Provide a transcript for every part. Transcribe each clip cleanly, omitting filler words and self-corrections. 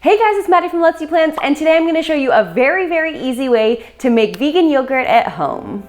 Hey guys, it's Maddie from Let's Do Plants, and today I'm going to show you a very easy way to make vegan yogurt at home.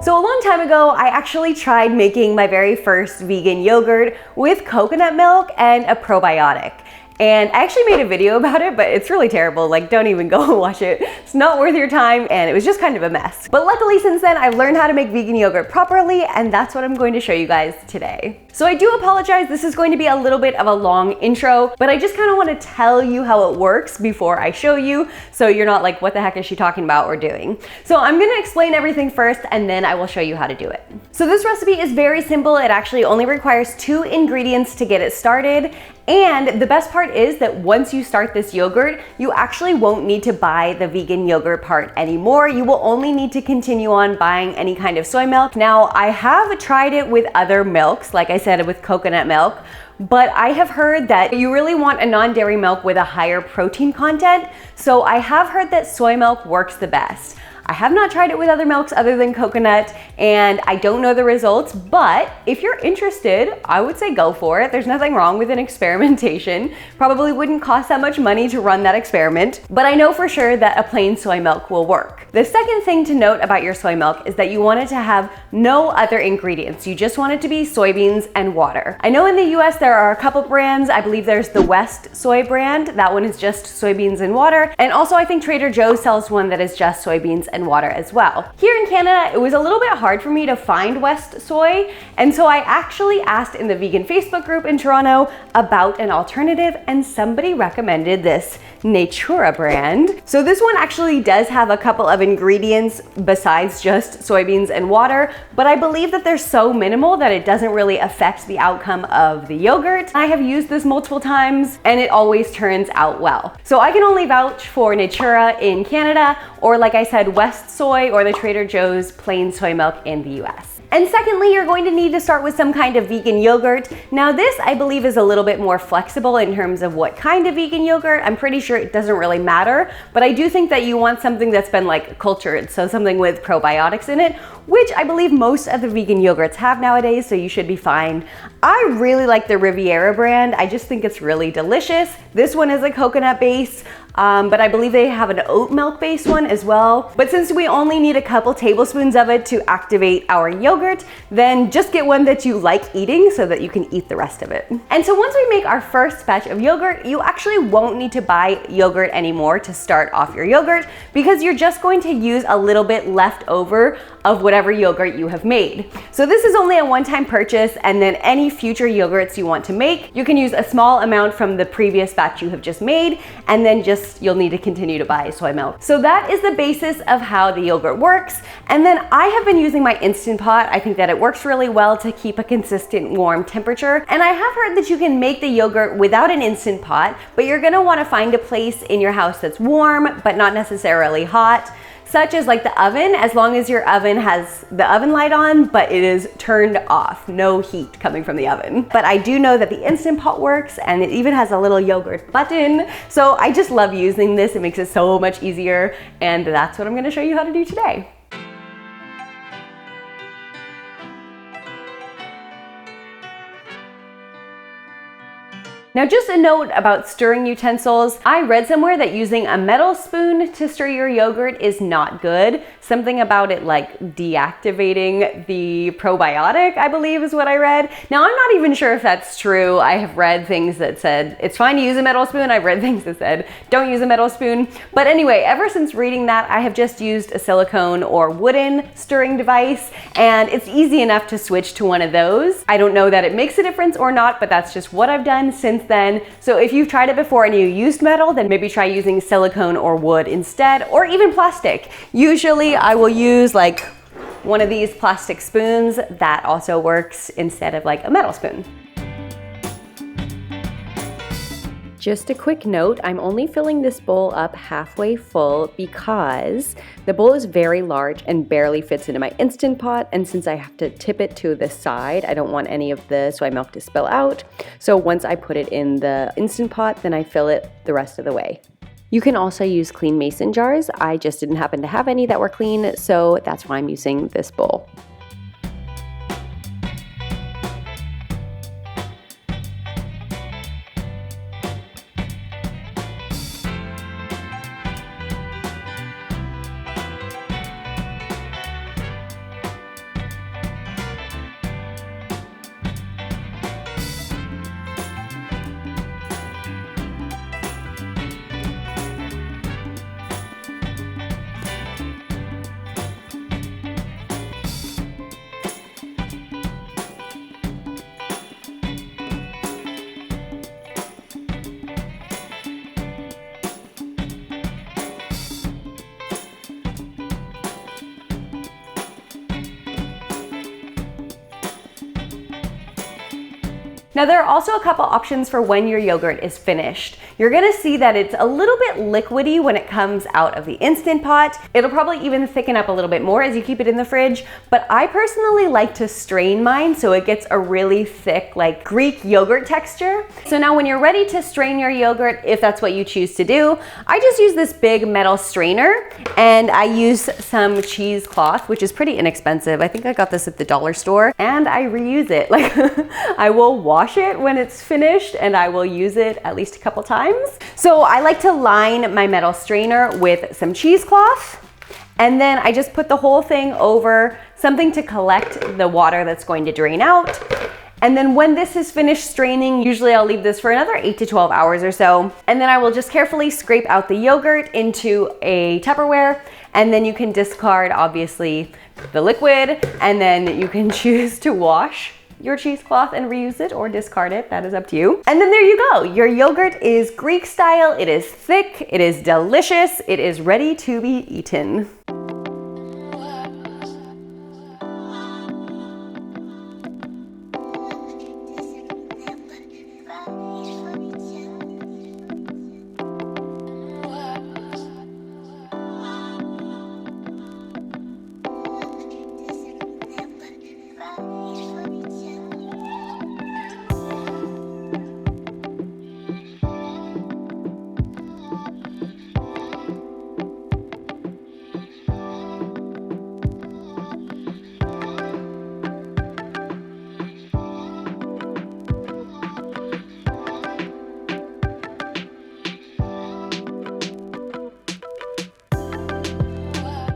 So a long time ago, I actually tried making my very first vegan yogurt with coconut milk and a probiotic. And I actually made a video about it, but it's really terrible. Like, don't even go watch it. It's not worth your time, and it was just kind of a mess. But luckily, since then, I've learned how to make vegan yogurt properly, and that's what I'm going to show you guys today. So I do apologize, this is going to be a little bit of a long intro, but I just kind of want to tell you how it works before I show you, so you're not like, what the heck is she talking about or doing? So I'm going to explain everything first, and then I will show you how to do it. So this recipe is very simple. It actually only requires 2 ingredients to get it started. And the best part is that once you start this yogurt, you actually won't need to buy the vegan yogurt part anymore. You will only need to continue on buying any kind of soy milk. Now, I have tried it with other milks, like I said, with coconut milk, but I have heard that you really want a non-dairy milk with a higher protein content. So I have heard that soy milk works the best. I have not tried it with other milks other than coconut, and I don't know the results, but if you're interested, I would say go for it. There's nothing wrong with an experimentation. Probably wouldn't cost that much money to run that experiment, but I know for sure that a plain soy milk will work. The second thing to note about your soy milk is that you want it to have no other ingredients. You just want it to be soybeans and water. I know in the US there are a couple brands. I believe there's the West Soy brand. That one is just soybeans and water. And also I think Trader Joe's sells one that is just soybeans and water as well. Here in Canada, it was a little bit hard for me to find West Soy, and so I actually asked in the vegan Facebook group in Toronto about an alternative, and somebody recommended this Natura brand. So this one actually does have a couple of ingredients besides just soybeans and water, but I believe that they're so minimal that it doesn't really affect the outcome of the yogurt. I have used this multiple times and it always turns out well. So I can only vouch for Natura in Canada, or like I said, West Soy or the Trader Joe's plain soy milk in the US. And secondly, you're going to need to start with some kind of vegan yogurt. Now this, I believe, is a little bit more flexible in terms of what kind of vegan yogurt. I'm pretty sure it doesn't really matter, but I do think that you want something that's been like cultured, so something with probiotics in it, which I believe most of the vegan yogurts have nowadays, so you should be fine. I really like the Riviera brand. I just think it's really delicious. This one is a coconut base, but I believe they have an oat milk based one as well. But since we only need a couple tablespoons of it to activate our yogurt, then just get one that you like eating so that you can eat the rest of it. And so once we make our first batch of yogurt, you actually won't need to buy yogurt anymore to start off your yogurt, because you're just going to use a little bit left over of whatever yogurt you have made. So this is only a one-time purchase, and then any future yogurts you want to make, you can use a small amount from the previous batch you have just made, and then you'll need to continue to buy soy milk. So that is the basis of how the yogurt works. And then I have been using my Instant Pot. I think that it works really well to keep a consistent warm temperature. And I have heard that you can make the yogurt without an Instant Pot, but you're gonna wanna find a place in your house that's warm, but not necessarily hot, such as like the oven, as long as your oven has the oven light on, but it is turned off, no heat coming from the oven. But I do know that the Instant Pot works, and it even has a little yogurt button. So I just love using this. It makes it so much easier, and that's what I'm gonna show you how to do today. Now, just a note about stirring utensils. I read somewhere that using a metal spoon to stir your yogurt is not good. Something about it like deactivating the probiotic, I believe is what I read. Now, I'm not even sure if that's true. I have read things that said it's fine to use a metal spoon. I've read things that said don't use a metal spoon. But anyway, ever since reading that, I have just used a silicone or wooden stirring device, and it's easy enough to switch to one of those. I don't know that it makes a difference or not, but that's just what I've done since then. So if you've tried it before and you used metal, then maybe try using silicone or wood instead, or even plastic. Usually I will use like one of these plastic spoons. That also works instead of like a metal spoon. Just a quick note, I'm only filling this bowl up halfway full because the bowl is very large and barely fits into my Instant Pot, and since I have to tip it to the side, I don't want any of the soy milk to spill out. So once I put it in the Instant Pot, then I fill it the rest of the way. You can also use clean mason jars. I just didn't happen to have any that were clean, so that's why I'm using this bowl. Now there are also a couple options for when your yogurt is finished. You're gonna see that it's a little bit liquidy when it comes out of the Instant Pot. It'll probably even thicken up a little bit more as you keep it in the fridge, but I personally like to strain mine so it gets a really thick, like Greek yogurt texture. So now when you're ready to strain your yogurt, if that's what you choose to do, I just use this big metal strainer and I use some cheesecloth, which is pretty inexpensive. I think I got this at the dollar store, and I reuse it. Like I will wash it when it's finished and I will use it at least a couple times. So I like to line my metal strainer with some cheesecloth, and then I just put the whole thing over something to collect the water that's going to drain out. And then when this is finished straining, usually I'll leave this for another 8 to 12 hours or so. And then I will just carefully scrape out the yogurt into a Tupperware, and then you can discard obviously the liquid, and then you can choose to wash your cheesecloth and reuse it or discard it. That is up to you. And then there you go. Your yogurt is Greek style. It is thick. It is delicious. It is ready to be eaten.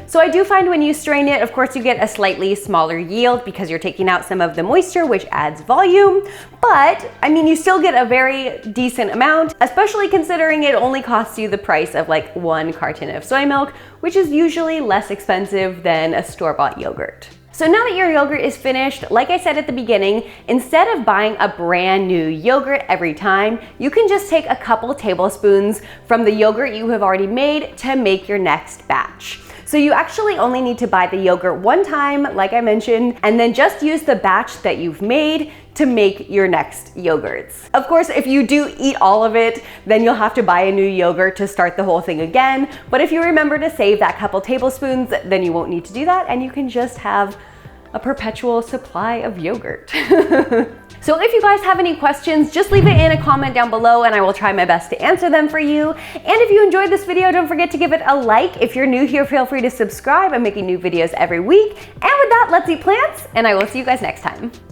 So I do find when you strain it, of course, you get a slightly smaller yield because you're taking out some of the moisture, which adds volume. But I mean, you still get a very decent amount, especially considering it only costs you the price of like 1 carton of soy milk, which is usually less expensive than a store-bought yogurt. So now that your yogurt is finished, like I said at the beginning, instead of buying a brand new yogurt every time, you can just take a couple tablespoons from the yogurt you have already made to make your next batch. So you actually only need to buy the yogurt one time, like I mentioned, and then just use the batch that you've made to make your next yogurts. Of course, if you do eat all of it, then you'll have to buy a new yogurt to start the whole thing again. But if you remember to save that couple tablespoons, then you won't need to do that, and you can just have a perpetual supply of yogurt. So if you guys have any questions, just leave it in a comment down below and I will try my best to answer them for you. And if you enjoyed this video, don't forget to give it a like. If you're new here, feel free to subscribe. I'm making new videos every week. And with that, let's eat plants, and I will see you guys next time.